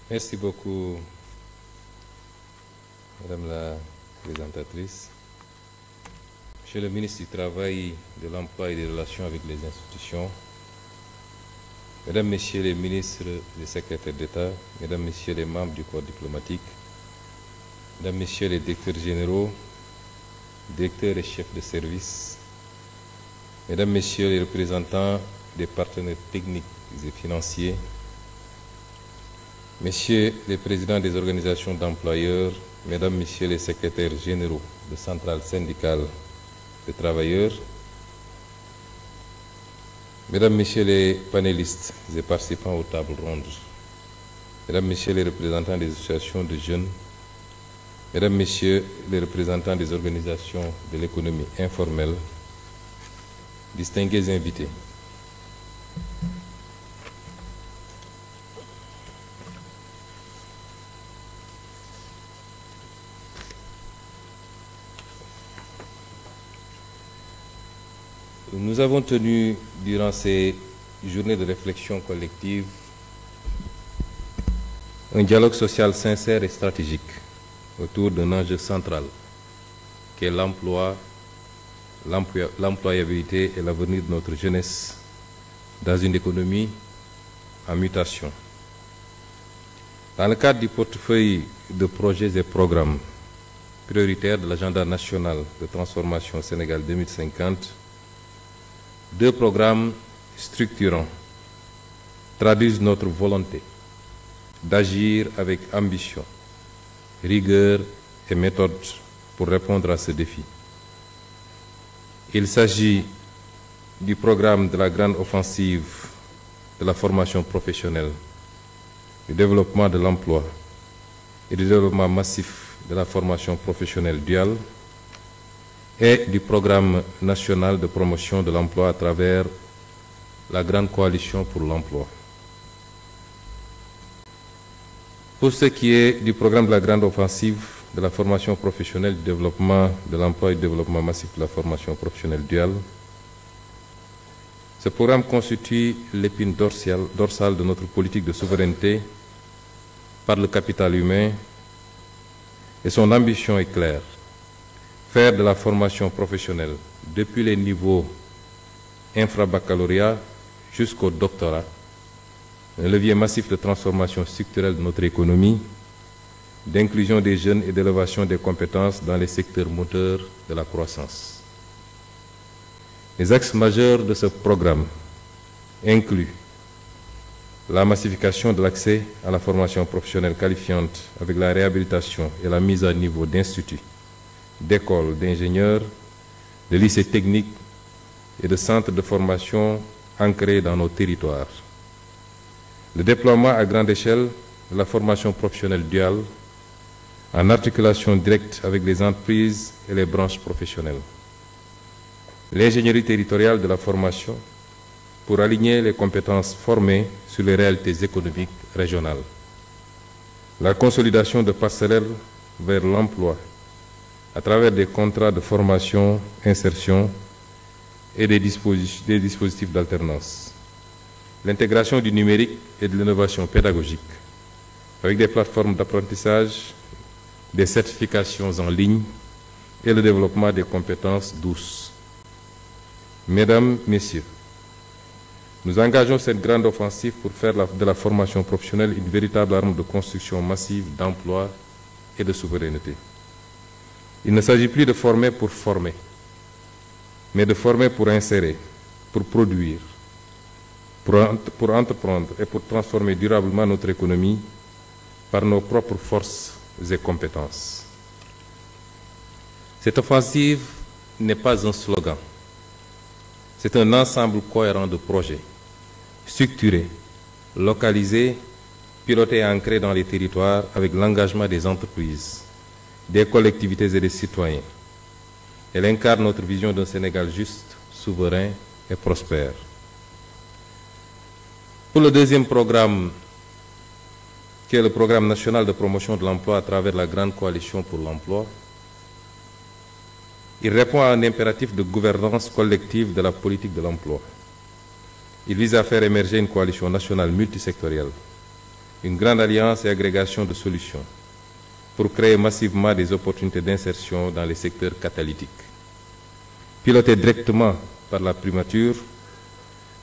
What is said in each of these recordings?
Merci beaucoup, Madame la présentatrice. Monsieur le ministre du Travail, de l'Emploi et des Relations avec les institutions, Mesdames, Messieurs les ministres et secrétaires d'État, Mesdames, Messieurs les membres du corps diplomatique, Mesdames, Messieurs les directeurs généraux, directeurs et chefs de service, Mesdames, Messieurs les représentants des partenaires techniques et financiers, Messieurs les présidents des organisations d'employeurs, Mesdames, Messieurs les secrétaires généraux de centrales syndicales de travailleurs, Mesdames, Messieurs les panélistes et participants aux tables rondes, Mesdames, Messieurs les représentants des associations de jeunes, Mesdames, Messieurs les représentants des organisations de l'économie informelle, distingués invités. Nous avons tenu, durant ces journées de réflexion collective, un dialogue social sincère et stratégique autour d'un enjeu central, qui est l'emploi, l'employabilité et l'avenir de notre jeunesse dans une économie en mutation. Dans le cadre du portefeuille de projets et programmes prioritaires de l'agenda national de transformation Sénégal 2050, deux programmes structurants traduisent notre volonté d'agir avec ambition, rigueur et méthode pour répondre à ce défi. Il s'agit du programme de la grande offensive de la formation professionnelle, du développement de l'emploi et du développement massif de la formation professionnelle duale, et du programme national de promotion de l'emploi à travers la Grande Coalition pour l'emploi. Pour ce qui est du programme de la Grande Offensive de la formation professionnelle, du développement de l'emploi et du développement massif de la formation professionnelle duale, ce programme constitue l'épine dorsale de notre politique de souveraineté par le capital humain et son ambition est claire. Faire de la formation professionnelle, depuis les niveaux infra-baccalauréat jusqu'au doctorat, un levier massif de transformation structurelle de notre économie, d'inclusion des jeunes et d'élévation des compétences dans les secteurs moteurs de la croissance. Les axes majeurs de ce programme incluent la massification de l'accès à la formation professionnelle qualifiante avec la réhabilitation et la mise à niveau d'instituts, d'écoles d'ingénieurs, de lycées techniques et de centres de formation ancrés dans nos territoires. Le déploiement à grande échelle de la formation professionnelle duale en articulation directe avec les entreprises et les branches professionnelles. L'ingénierie territoriale de la formation pour aligner les compétences formées sur les réalités économiques régionales. La consolidation de passerelles vers l'emploi à travers des contrats de formation, insertion et des dispositifs d'alternance. L'intégration du numérique et de l'innovation pédagogique avec des plateformes d'apprentissage, des certifications en ligne et le développement des compétences douces. Mesdames, Messieurs, nous engageons cette grande offensive pour faire de la formation professionnelle une véritable arme de construction massive d'emploi et de souveraineté. Il ne s'agit plus de former pour former, mais de former pour insérer, pour produire, pour entreprendre et pour transformer durablement notre économie par nos propres forces et compétences. Cette offensive n'est pas un slogan, c'est un ensemble cohérent de projets, structurés, localisés, pilotés et ancrés dans les territoires avec l'engagement des entreprises, des collectivités et des citoyens. Elle incarne notre vision d'un Sénégal juste, souverain et prospère. Pour le deuxième programme, qui est le programme national de promotion de l'emploi à travers la Grande Coalition pour l'emploi, il répond à un impératif de gouvernance collective de la politique de l'emploi. Il vise à faire émerger une coalition nationale multisectorielle une grande alliance et agrégation de solutions pour créer massivement des opportunités d'insertion dans les secteurs catalytiques. Piloté directement par la primature,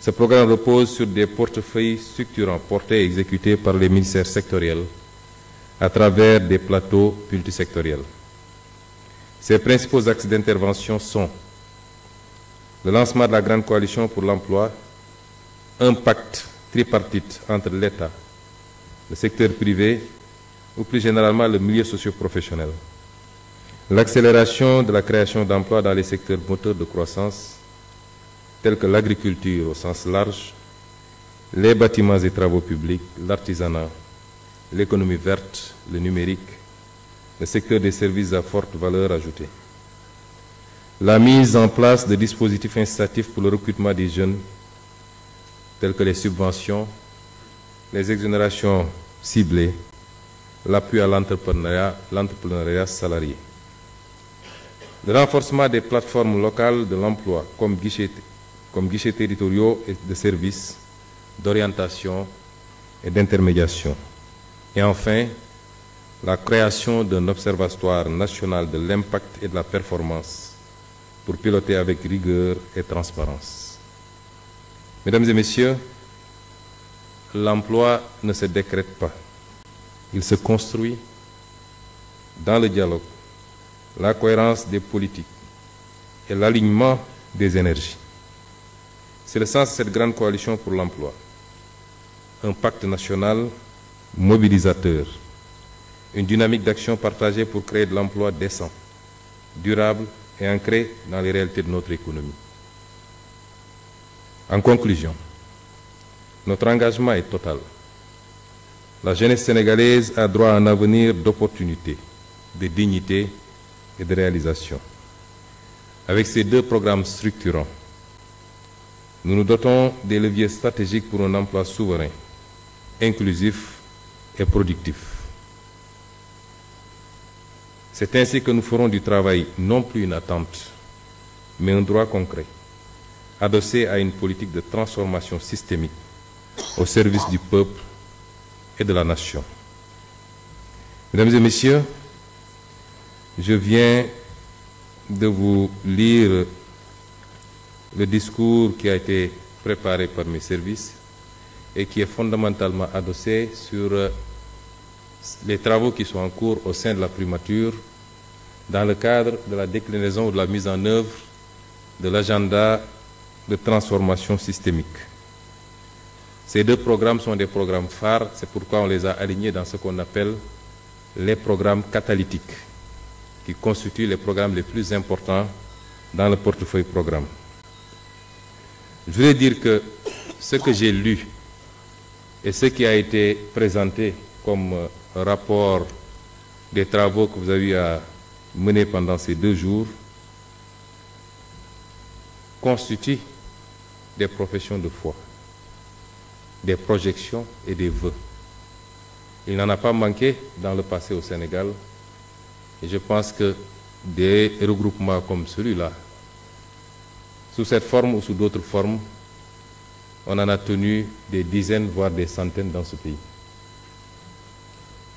ce programme repose sur des portefeuilles structurants portés et exécutés par les ministères sectoriels à travers des plateaux multisectoriels. Ses principaux axes d'intervention sont le lancement de la Grande Coalition pour l'emploi, un pacte tripartite entre l'État, le secteur privé ou plus généralement le milieu socio-professionnel, l'accélération de la création d'emplois dans les secteurs moteurs de croissance tels que l'agriculture au sens large, les bâtiments et travaux publics, l'artisanat, l'économie verte, le numérique, le secteur des services à forte valeur ajoutée. La mise en place de dispositifs incitatifs pour le recrutement des jeunes, tels que les subventions, les exonérations ciblées, l'appui à l'entrepreneuriat salarié. Le renforcement des plateformes locales de l'emploi comme guichets territoriaux et de services, d'orientation et d'intermédiation. Et enfin, la création d'un observatoire national de l'impact et de la performance pour piloter avec rigueur et transparence. Mesdames et messieurs, l'emploi ne se décrète pas. Il se construit dans le dialogue, la cohérence des politiques et l'alignement des énergies. C'est le sens de cette grande coalition pour l'emploi. Un pacte national mobilisateur, une dynamique d'action partagée pour créer de l'emploi décent, durable et ancré dans les réalités de notre économie. En conclusion, notre engagement est total. La jeunesse sénégalaise a droit à un avenir d'opportunités, de dignité et de réalisation. Avec ces deux programmes structurants, nous nous dotons des leviers stratégiques pour un emploi souverain, inclusif et productif. C'est ainsi que nous ferons du travail non plus une attente, mais un droit concret, adossé à une politique de transformation systémique au service du peuple et de la nation. Mesdames et messieurs, je viens de vous lire le discours qui a été préparé par mes services et qui est fondamentalement adossé sur les travaux qui sont en cours au sein de la primature dans le cadre de la déclinaison ou de la mise en œuvre de l'agenda de transformation systémique. Ces deux programmes sont des programmes phares, c'est pourquoi on les a alignés dans ce qu'on appelle les programmes catalytiques, qui constituent les programmes les plus importants dans le portefeuille programme. Je voulais dire que ce que j'ai lu et ce qui a été présenté comme rapport des travaux que vous avez eu à mener pendant ces 2 jours constituent des professions de foi, des projections et des vœux. Il n'en a pas manqué dans le passé au Sénégal et je pense que des regroupements comme celui-là, sous cette forme ou sous d'autres formes, on en a tenu des dizaines, voire des centaines dans ce pays.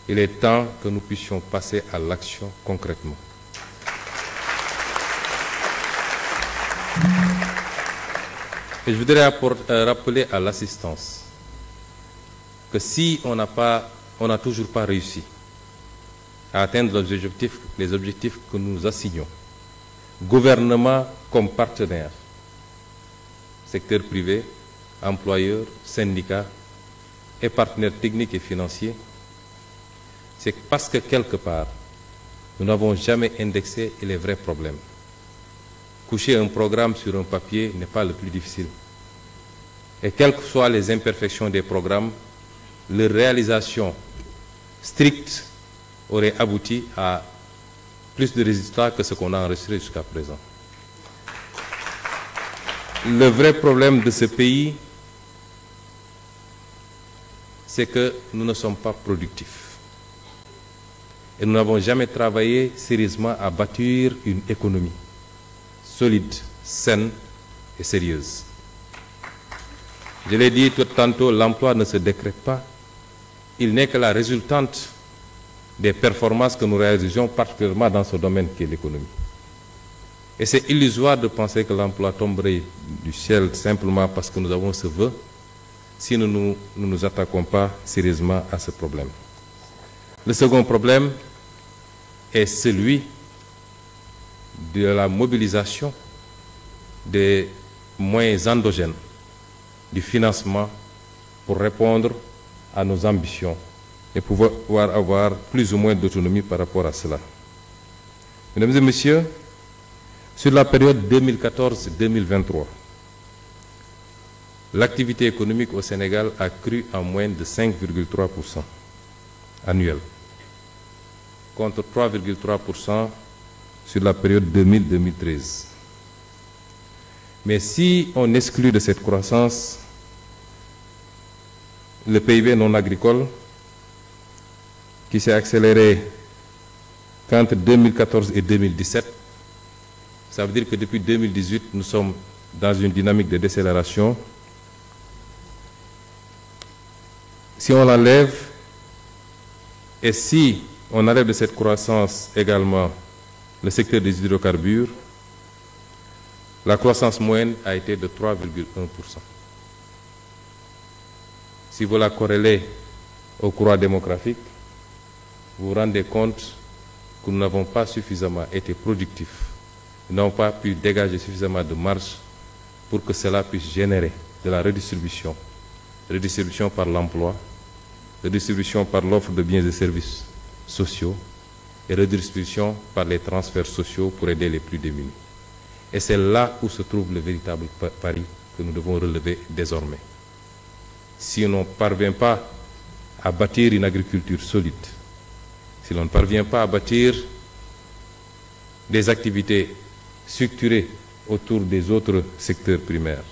Il est temps que nous puissions passer à l'action concrètement. Et je voudrais rappeler à l'assistance que si on n'a toujours pas réussi à atteindre les objectifs que nous assignons, gouvernement comme partenaire, secteur privé, employeurs, syndicats et partenaires techniques et financiers, c'est parce que quelque part, nous n'avons jamais indexé les vrais problèmes. Coucher un programme sur un papier n'est pas le plus difficile. Et quelles que soient les imperfections des programmes, leur réalisation stricte aurait abouti à plus de résultats que ce qu'on a enregistré jusqu'à présent. Le vrai problème de ce pays, c'est que nous ne sommes pas productifs. Et nous n'avons jamais travaillé sérieusement à bâtir une économie solide, saine et sérieuse. Je l'ai dit tout tantôt, l'emploi ne se décrète pas, il n'est que la résultante des performances que nous réalisons, particulièrement dans ce domaine qui est l'économie. Et c'est illusoire de penser que l'emploi tomberait du ciel simplement parce que nous avons ce vœu, si nous ne nous attaquons pas sérieusement à ce problème. Le second problème est celui de la mobilisation des moyens endogènes du financement pour répondre à nos ambitions et pouvoir avoir plus ou moins d'autonomie par rapport à cela. Mesdames et messieurs, sur la période 2014-2023, l'activité économique au Sénégal a cru en moyenne de 5,3% annuel, contre 3,3% sur la période 2000-2013. Mais si on exclut de cette croissance le PIB non agricole, qui s'est accéléré qu'entre 2014 et 2017, ça veut dire que depuis 2018, nous sommes dans une dynamique de décélération. Si on l'enlève, et si on enlève de cette croissance également le secteur des hydrocarbures, la croissance moyenne a été de 3,1%. Si vous la corrélez au courroie démographique, vous vous rendez compte que nous n'avons pas suffisamment été productifs, nous n'avons pas pu dégager suffisamment de marge pour que cela puisse générer de la redistribution par l'emploi, redistribution par l'offre de biens et services sociaux et redistribution par les transferts sociaux pour aider les plus démunis. Et c'est là où se trouve le véritable pari que nous devons relever désormais. Si on ne parvient pas à bâtir une agriculture solide, si l'on ne parvient pas à bâtir des activités structurées autour des autres secteurs primaires,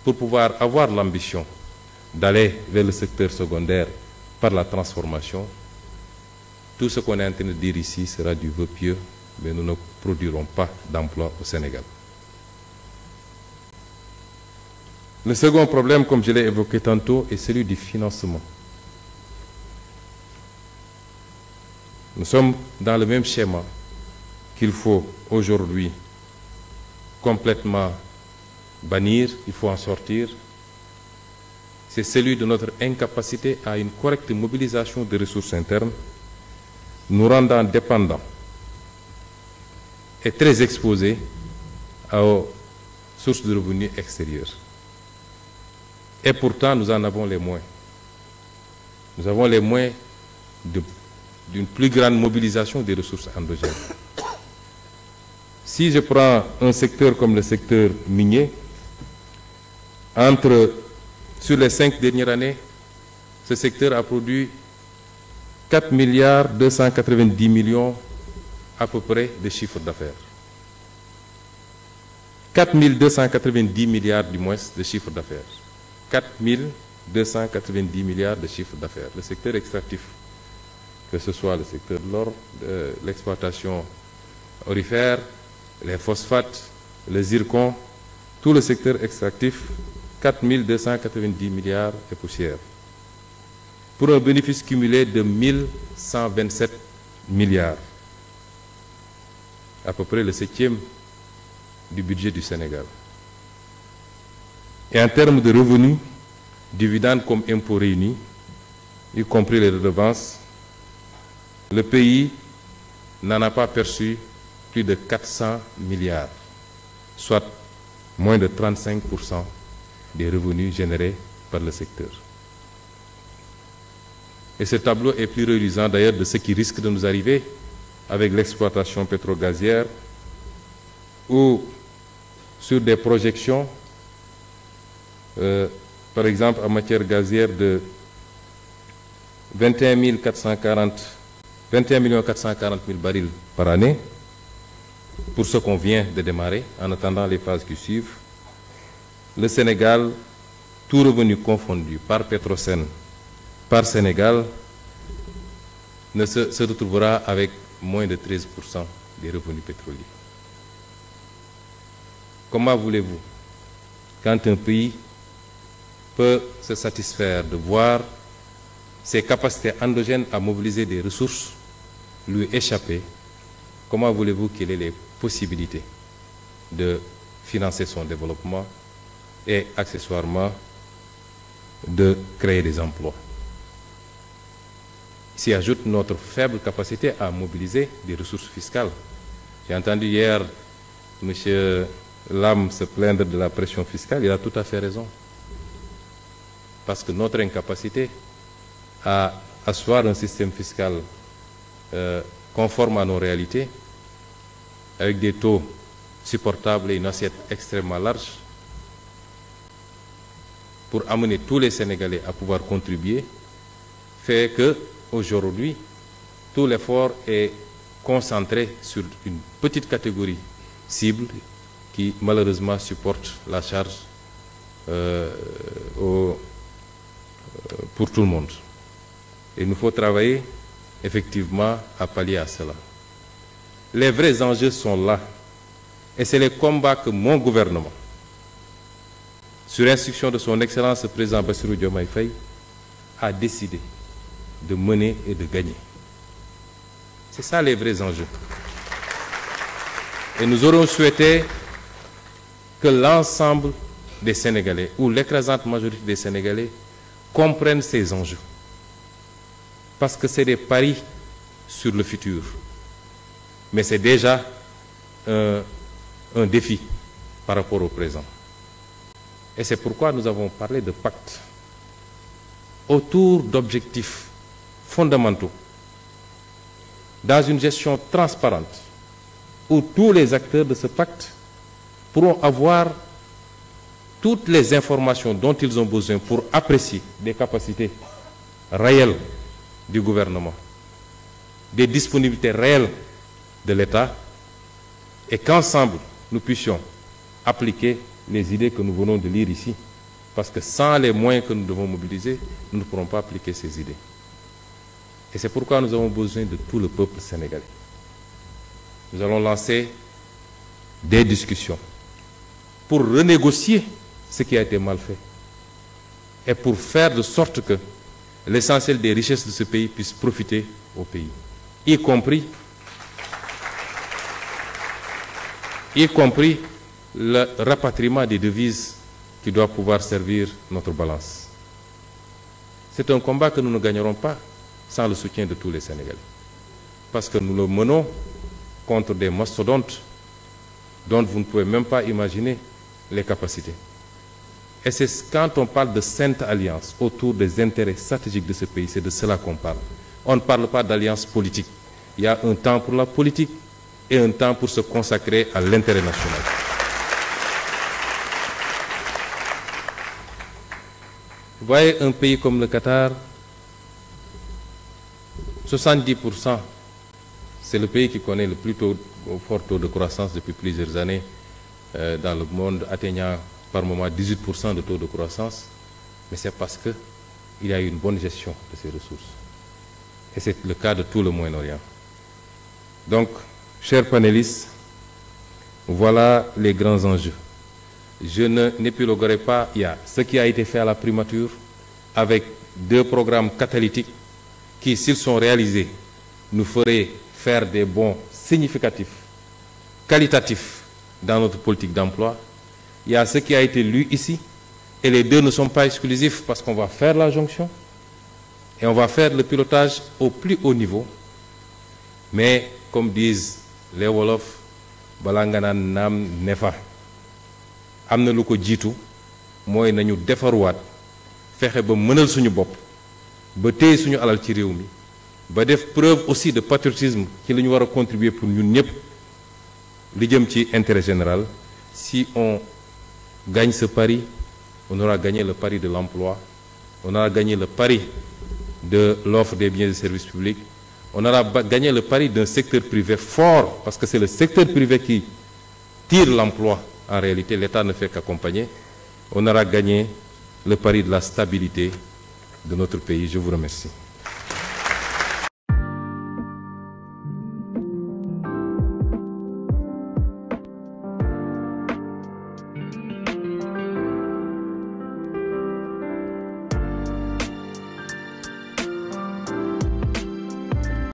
pour pouvoir avoir l'ambition d'aller vers le secteur secondaire par la transformation, tout ce qu'on est en train de dire ici sera du vœu pieux, mais nous ne produirons pas d'emploi au Sénégal. Le second problème, comme je l'ai évoqué tantôt, est celui du financement. Nous sommes dans le même schéma qu'il faut aujourd'hui complètement bannir, il faut en sortir. C'est celui de notre incapacité à une correcte mobilisation des ressources internes, nous rendant dépendants et très exposés aux sources de revenus extérieures. Et pourtant, nous en avons les moyens. Nous avons les moyens d'une plus grande mobilisation des ressources endogènes. Si je prends un secteur comme le secteur minier, sur les 5 dernières années, ce secteur a produit 4 milliards 290 millions à peu près de chiffre d'affaires. 4 290 milliards du moins de chiffre d'affaires. 4 290 milliards de chiffre d'affaires. Le secteur extractif, que ce soit le secteur de l'or, l'exploitation aurifère, les phosphates, le zircon, tout le secteur extractif, 4 290 milliards et poussières, pour un bénéfice cumulé de 1127 milliards, à peu près le 7e du budget du Sénégal. Et en termes de revenus, dividendes comme impôts réunis, y compris les redevances, le pays n'en a pas perçu plus de 400 milliards, soit moins de 35% des revenus générés par le secteur. Et ce tableau est plus reluisant d'ailleurs de ce qui risque de nous arriver avec l'exploitation pétro-gazière, ou sur des projections, par exemple en matière gazière, de 21 440 000 barils par année, pour ce qu'on vient de démarrer, en attendant les phases qui suivent. Le Sénégal, tout revenu confondu, par Petrosen, par Sénégal, se retrouvera avec moins de 13% des revenus pétroliers. Comment voulez-vous, quand un pays peut se satisfaire de voir ses capacités endogènes à mobiliser des ressources lui échappaient, comment voulez-vous qu'il ait les possibilités de financer son développement et accessoirement de créer des emplois? S'y ajoute notre faible capacité à mobiliser des ressources fiscales. J'ai entendu hier M. Lam se plaindre de la pression fiscale, il a tout à fait raison. Parce que notre incapacité à asseoir un système fiscal conforme à nos réalités, avec des taux supportables et une assiette extrêmement large, pour amener tous les Sénégalais à pouvoir contribuer, fait que aujourd'hui, tout l'effort est concentré sur une petite catégorie cible qui malheureusement supporte la charge pour tout le monde. Et il nous faut travailler effectivement à pallier à cela. Les vrais enjeux sont là. Et c'est les combats que mon gouvernement, sur instruction de son Excellence le Président Bassirou Diomaye Faye, a décidé de mener et de gagner. C'est ça les vrais enjeux. Et nous aurons souhaité que l'ensemble des Sénégalais, ou l'écrasante majorité des Sénégalais, comprennent ces enjeux. Parce que c'est des paris sur le futur. Mais c'est déjà un défi par rapport au présent. Et c'est pourquoi nous avons parlé de pacte autour d'objectifs fondamentaux dans une gestion transparente où tous les acteurs de ce pacte pourront avoir toutes les informations dont ils ont besoin pour apprécier des capacités réelles du gouvernement, des disponibilités réelles de l'État, et qu'ensemble nous puissions appliquer les idées que nous venons de lire ici. Parce que sans les moyens que nous devons mobiliser, nous ne pourrons pas appliquer ces idées. Et c'est pourquoi nous avons besoin de tout le peuple sénégalais. Nous allons lancer des discussions pour renégocier ce qui a été mal fait et pour faire de sorte que l'essentiel des richesses de ce pays puisse profiter au pays, y compris le rapatriement des devises qui doit pouvoir servir notre balance. C'est un combat que nous ne gagnerons pas sans le soutien de tous les Sénégalais. Parce que nous le menons contre des mastodontes dont vous ne pouvez même pas imaginer les capacités. Et c'est quand on parle de sainte alliance autour des intérêts stratégiques de ce pays, c'est de cela qu'on parle. On ne parle pas d'alliance politique. Il y a un temps pour la politique et un temps pour se consacrer à l'intérêt national. Vous voyez un pays comme le Qatar, 70%, c'est le pays qui connaît le plus fort taux de croissance depuis plusieurs années dans le monde, atteignant par moment 18% de taux de croissance, mais c'est parce qu'il y a eu une bonne gestion de ces ressources. Et c'est le cas de tout le Moyen-Orient. Donc, chers panélistes, voilà les grands enjeux. Je n'épiloguerai pas, il y a ce qui a été fait à la primature avec 2 programmes catalytiques qui, s'ils sont réalisés, nous feraient faire des bons significatifs, qualitatifs dans notre politique d'emploi. Il y a ce qui a été lu ici, et les 2 ne sont pas exclusifs parce qu'on va faire la jonction et on va faire le pilotage au plus haut niveau. Mais, comme disent les Wolof, balangana nam nefa. Amna lu ko jitu moy nañu defarwaat fexé ba mënal suñu bop ba téy suñu alal ci réew mi ba def preuve aussi de patriotisme ci li ñu wara contribuer pour ñun ñëpp li jëm ci intérêt général. Si on gagne ce pari, on aura gagné le pari de l'emploi, on aura gagné le pari de l'offre des biens et services publics, on aura gagné le pari d'un secteur privé fort, parce que c'est le secteur privé qui tire l'emploi. En réalité, l'État ne fait qu'accompagner. On aura gagné le pari de la stabilité de notre pays. Je vous remercie.